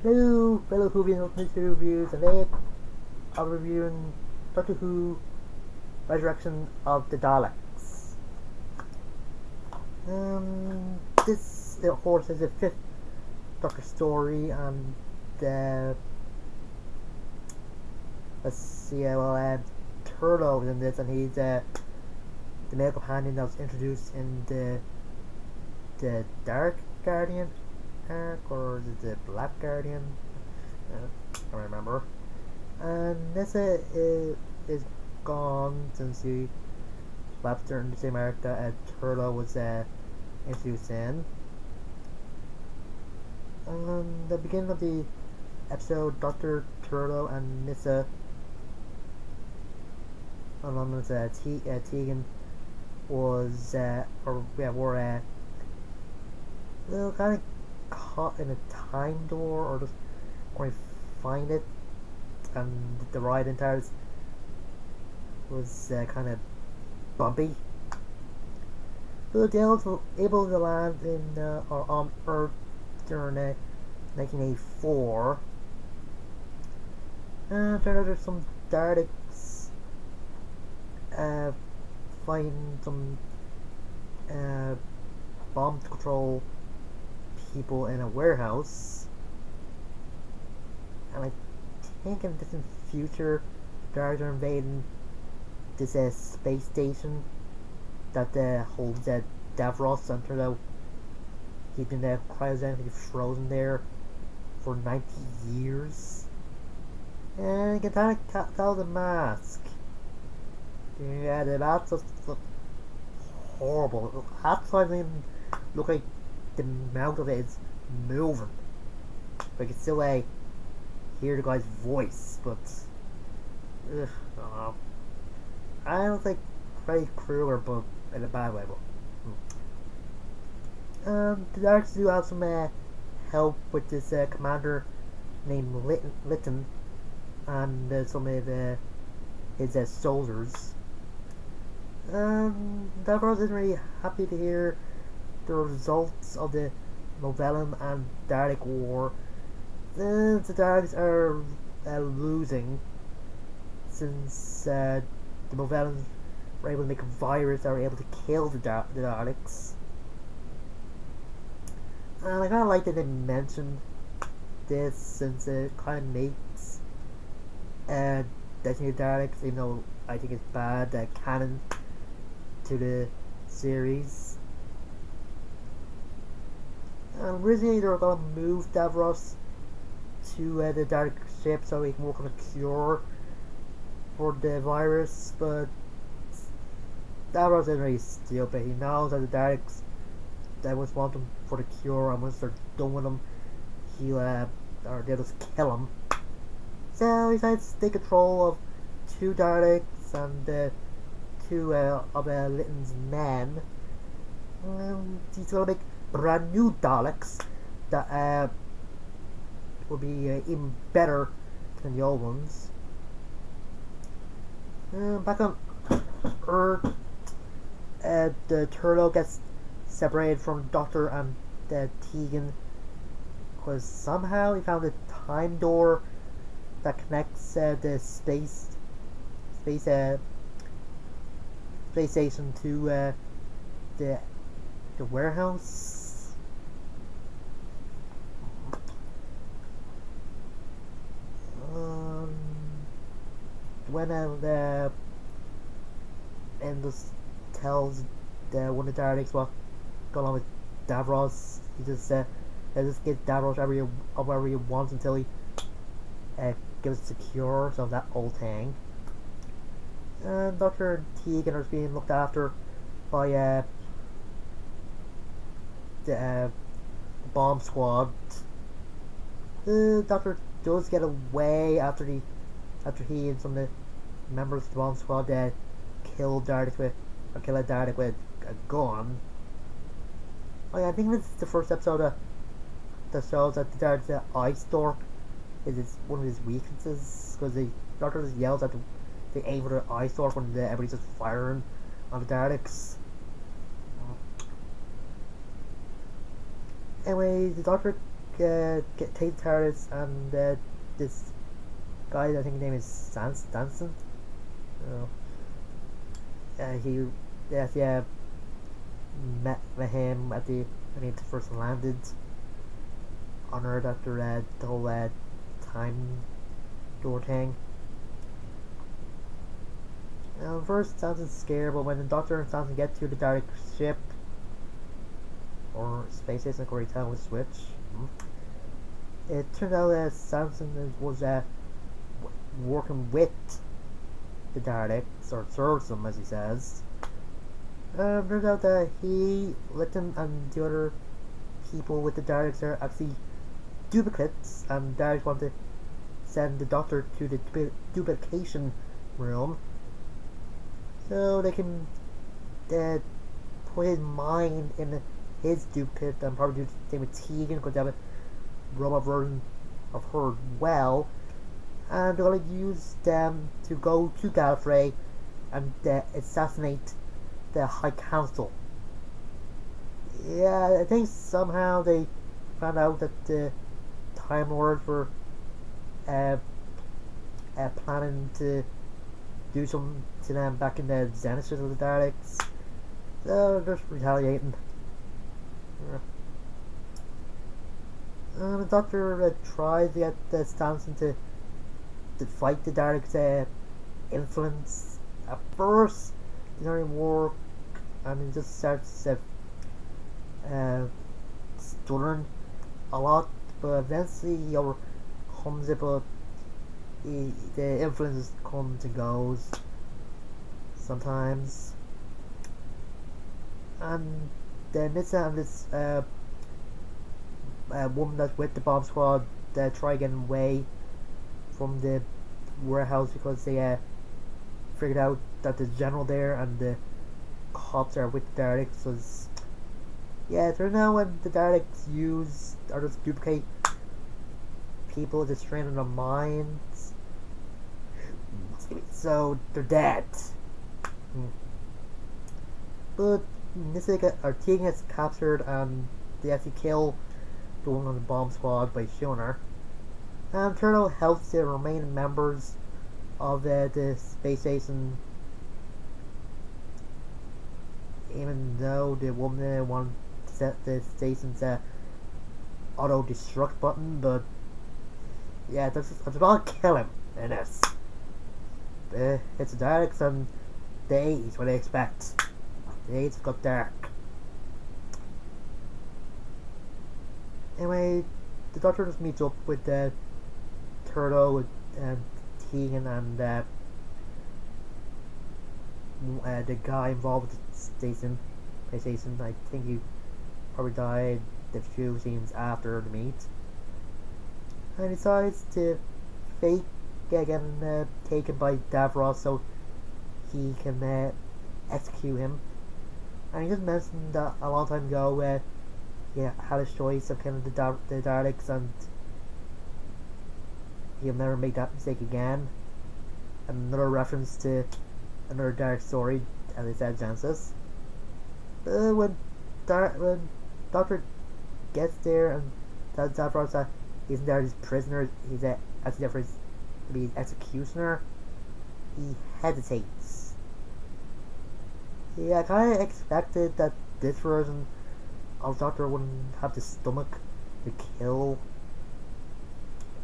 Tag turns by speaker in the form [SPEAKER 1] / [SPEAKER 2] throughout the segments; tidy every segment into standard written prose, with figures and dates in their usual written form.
[SPEAKER 1] Hello, fellow Whovians of Mr. Reviews, and today I'm reviewing Doctor Who Resurrection of the Daleks. This, of course, is the fifth Doctor story, and let's see, Turlo is in this, and he's the male companion that was introduced in the Dark Guardian arc, or is it the Black Guardian? I can't remember. And Nessa is gone since he left during the same arc that Turlo was introduced in. The beginning of the episode, Dr. Turlo and Nissa, along with Tegan, were kind of caught in a time door, or just going to find it, and the ride entire was kind of bumpy. So the Daleks were able to land on Earth during 1984. And turned out there's some Daleks fighting some bomb control people in a warehouse, and I think in the distant future Daleks are invading this space station that holds Davros, and turned out he'd been cryogenically frozen there for 90 years, and you can kind of tell the mask. Yeah, the mask just look horrible. Half the time it even look like the mouth of it is moving. But I can still hear the guy's voice, but I don't know. I don't think Freddy Krueger, but in a bad way. But the Daleks do have some help with this commander named Lytton and some of his soldiers. Davros isn't really happy to hear the results of the Novellan and Dalek War. The Daleks are losing, since the Novellans were able to make a virus that were able to kill the Daleks. And I kind of like that they mentioned this, since it kind of makes Destiny of Daleks, even though I think it's bad, canon to the series. Originally they were going to move Davros to the Dalek ship so he can work on a cure for the virus, but Davros isn't really stupid. He knows that the Daleks just want him for the cure, and once they're done with him, or they'll just kill him. So he decides to take control of two Daleks and two of Lytton's men. He's going to make brand new Daleks that will be even better than the old ones. Back on Earth, the Turlo gets separated from Doctor and Tegan, because somehow he found a time door that connects the space station to the warehouse. When the Endless tells one of the Daleks what going on with Davros, he just get Davros whatever he wants until he gives it a cure, so that old thing. And Dr. and Tegan are being looked after by the bomb squad. The Doctor does get away after he and some of the members of the bomb squad kill a Dalek with a gun. Oh yeah, I think this is the first episode that shows that the Dalek's eye stalk is one of his weaknesses, because the Doctor just yells at the aim for the eye stalk when everybody's just firing on the Daleks. Anyway, the Doctor take the TARDIS, and this guy, I think his name is Stanson. Uh, he, yeah, met him at the when he first landed on Earth after the whole time door thing. First, Stanson's scared, but when the Doctor and Stanson get to the Dalek ship or space station, or tell with switch, it turned out that Stanson was working with the Daleks, or serves them, as he says. Turns out that he, Lytton, and the other people with the Daleks are actually duplicates, and Daleks want to send the Doctor to the duplication room so they can put his mind in his duplicate, and probably do the same with Tegan, because they have a robot version of her as well, and they're going to use them to go to Gallifrey and assassinate the High Council. Yeah, I think somehow they found out that the Time Lords were planning to do something to them back in the Genesis of the Daleks. So they're just retaliating. The Doctor tries to get Stanson to fight the Daleks' influence. At first, it doesn't work, and he just starts stuttering a lot, but eventually he overcomes it, but the influence comes and goes sometimes. And then Nissa and this woman that's with the bomb squad try getting away from the warehouse, because they figured out that the general there and the cops are with the Daleks. So they're now when the Daleks use or just duplicate people to strain in their minds, so they're dead. But Tegan gets captured, and they actually kill the one on the bomb squad by shooting her. And Turtle helps the remaining members of the space station, even though the woman wanted to set the station's auto-destruct button. But yeah, there's about to kill him in this. It's the Daleks, and the 80s, what they expect. The 80s got dark. Anyway, the Doctor just meets up with Turtle and Tegan and the guy involved with the space station. I think he probably died a few scenes after the meet, and he decides to fake getting taken by Davros so he can execute him. And he just mentioned that a long time ago, had a choice of killing the Daleks, and he'll never make that mistake again. Another reference to another dark story, as I said, Genesis. When Doctor gets there and tells Davros that he's there as prisoner, he's actually there to be his executioner, he hesitates. Yeah, I kind of expected that this version of Doctor wouldn't have the stomach to kill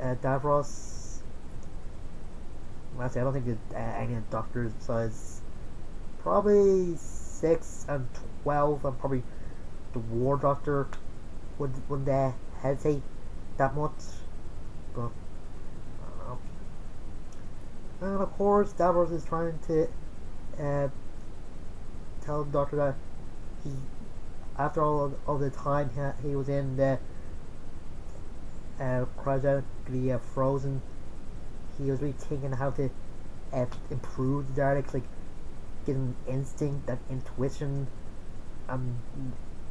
[SPEAKER 1] Davros. Actually, I don't think that any of the Doctors besides probably 6 and 12, and probably the War Doctor wouldn't hesitate that much. But I don't know. And of course, Davros is trying to tell the Doctor that he, after all of the time he was in the cryogenically frozen, he was really thinking how to improve the Daleks, like get them instinct and intuition, and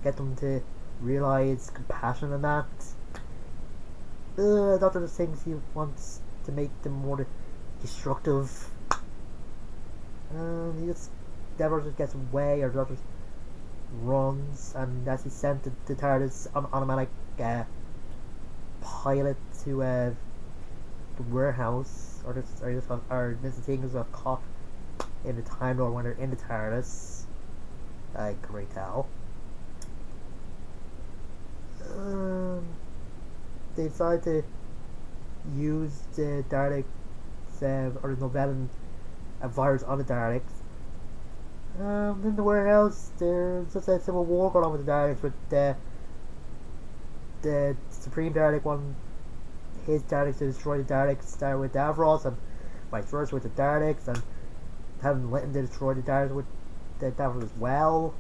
[SPEAKER 1] get them to realize compassion and that. Doctor just thinks he wants to make them more destructive. Davros just gets away, or Doctor runs, and as he sent the TARDIS on automatic pilot to the warehouse, or this thing is caught in the Time Lord when they're in the TARDIS. I can already tell. They decided to use the Daleks, or the Novellan virus on the Daleks. In the warehouse, there's just a civil war going on with the Daleks, with the Supreme Dalek wanting his Daleks to destroy the Daleks, starting with Davros, and vice versa with the Daleks, and having let him to destroy the Daleks with the Davros as well.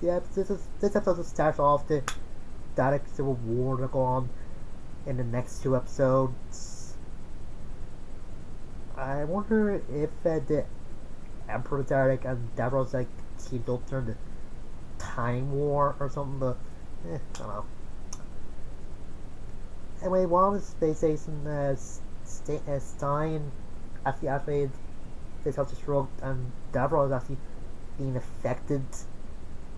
[SPEAKER 1] Yeah, this episode just starts off the Dalek Civil War to go on in the next 2 episodes. I wonder if the Emperor Dalek and Davros like teamed up during the Time War or something, but I don't know. Anyway, while on the space station, Stein actually activated his self-destruct, and Davros actually being affected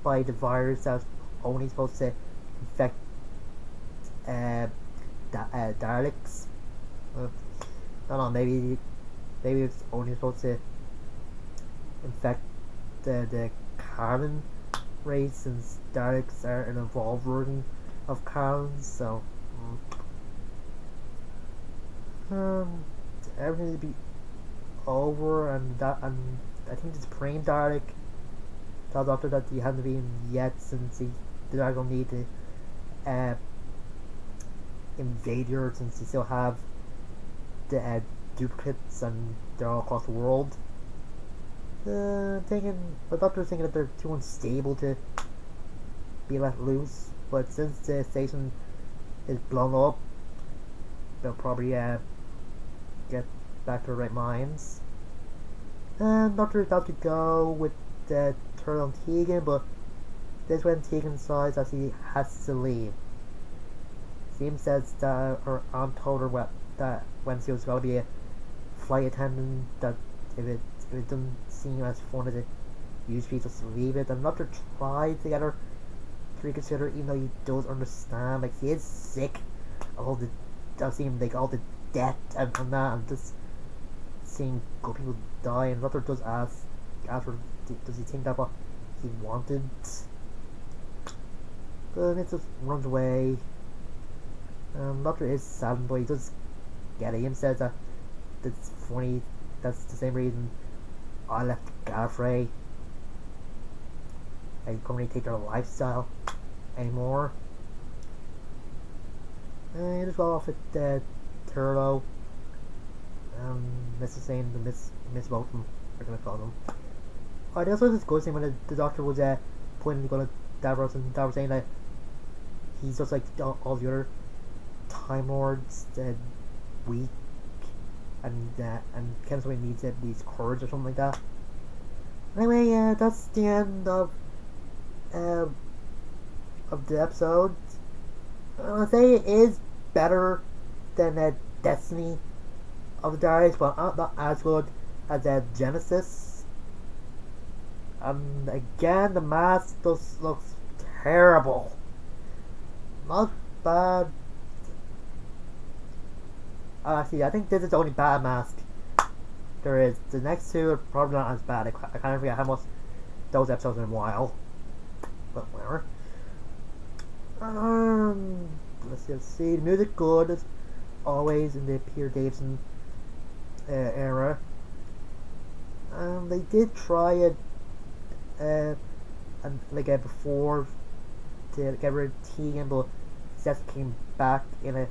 [SPEAKER 1] by the virus that's only supposed to infect Daleks. I don't know, maybe it's only supposed to infect the Karen race, since Daleks are an evolved version of Karens, so everything to be over, and I think the Supreme Dalek tells Doctor that he hasn't been yet, since the Daleks don't need to invade Earth, since they still have the duplicates and they're all across the world. The Doctor's thinking that they're too unstable to be let loose, but since the station is blown up, they'll probably get back to their right minds. And Doctor is about to go with the Turtle and Tegan, but this is when Tegan decides that he has to leave. Seems says that her aunt told her that when she was going to be a flight attendant, that if it doesn't seem as fun as it used to be, just leave it. And Doctor tried to get her to reconsider, even though he does understand, like, he is sick of all the, does seem like all the death and that, and just seeing good people die. And Doctor does ask her, does he think that what he wanted? But it just runs away. Doctor is saddened, but he does get it. He says that it's funny, that's the same reason I left Gallifrey. I can't really take their lifestyle anymore. And he just got off at Turlo. That's the same, the Miss Bolton, we're gonna call them. Alright, that's also discussing when the Doctor was pointing to go to Davros, and Davros saying that he's just like all the other Time Lords, weak, and Ken's needs courage or something like that. Anyway, that's the end of the episode. I'll say it is better than Destiny of the Daleks, but not as good as Genesis. And again, the mask just looks terrible. Not bad. Actually, I think this is the only bad mask there is. The next two are probably not as bad. I kind of forget how much those episodes in a while. But whatever. Let's see. The music good as always in the Peter Davison era. They did try it, and before to get rid of Tegan, but Seth came back in the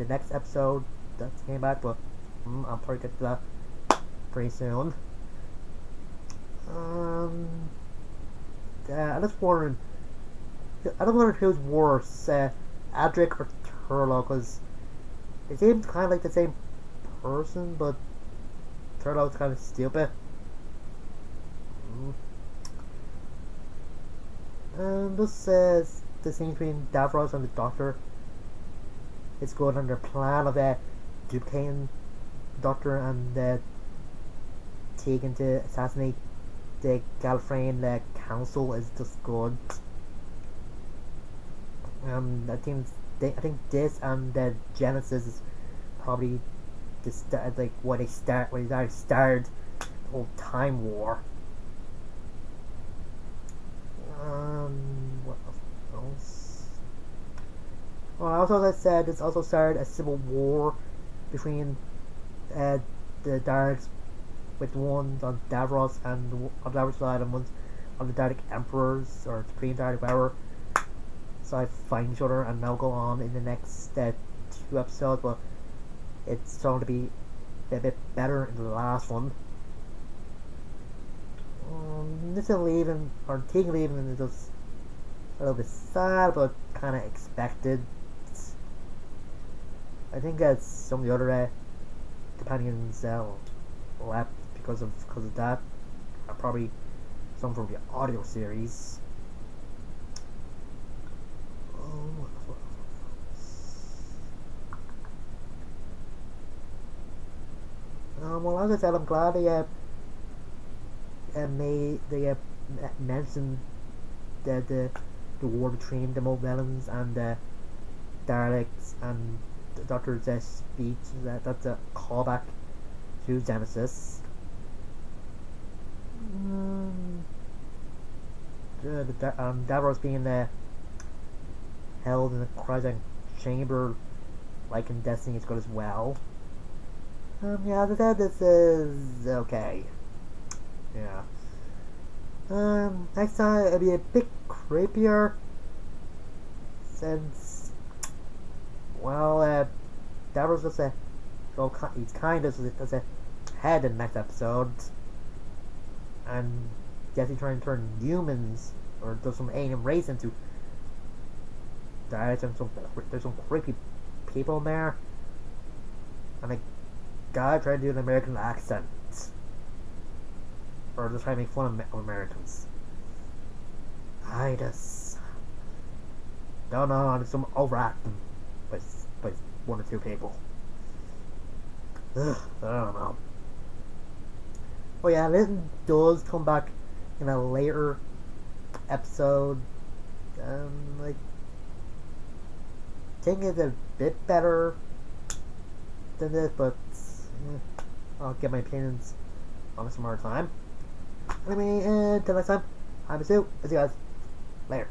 [SPEAKER 1] next episode that came back, but I'll probably get to that pretty soon. I'm just wondering. I don't wonder who's worse, Adric or Turlo, because it seems kind of like the same person, but Turlo's kind of stupid. This says the scene between Davros and the Doctor is good on their plan of duplicating Doctor and Tegan to assassinate the Gallifreyan Council is just good. I think this and the Genesis is probably like when they started the whole Time War. What else? Well, also as I said, this also started a civil war between the Daleks, with ones on Davros and on the other side, and ones on the Dalek Emperors or Supreme Dalek, whatever. So I find each other, and they'll go on in the next 2 episodes, but it's going to be a bit better in the last one. This is leaving, or Tegan leaving, is just a little bit sad, but kind of expected. I think that some of the other companions left because of that, and probably some from the audio series. Well, as I said, I'm glad they mentioned the war between the Movellans and the Daleks, and the Doctor's speech. That's a callback to Genesis. Davros being held in a cryogenic chamber, like in Destiny, is good as well. Yeah, as I said, this is okay. Yeah. Next time it'll be a bit creepier, since, well, Davros was he's kind of as a head in the next episode, and Jesse trying to turn humans or does some alien race into Daleks, and there's some creepy people in there, and a guy trying to do an American accent, or just trying to make fun of Americans. I just don't know. There's some overacting by 1 or 2 people. Ugh, I don't know. Oh yeah, Linton does come back in a later episode. I think it's a bit better than this, but I'll get my opinions on it some more time. Anyway, until next time, I'm Mr.Who. See you guys later.